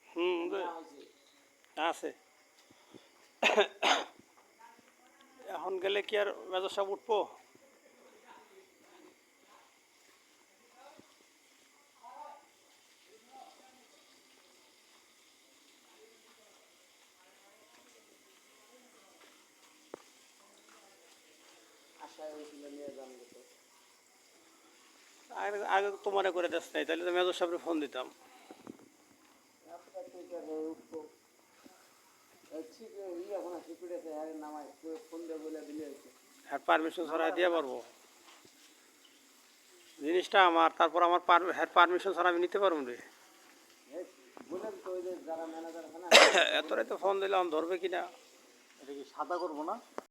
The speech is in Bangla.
হুম আছে। এখন গেলে কি আর মেজর সাহেব উঠবো? আগে আগে তো মনে করে দেস নাই, তাহলে তো মেজর সাহেবের ফোন দিতাম। হ্যাঁ পারমিশন ছাড়া দিয়ে পারবো জিনিসটা আমার, তারপর আমার হ্যাঁ পারমিশন ছাড়া আমি নিতে পারবো রে। এতটাই তো ফোন দিলাম, ধরবে কিনা। এটা কি সাদা করবো না?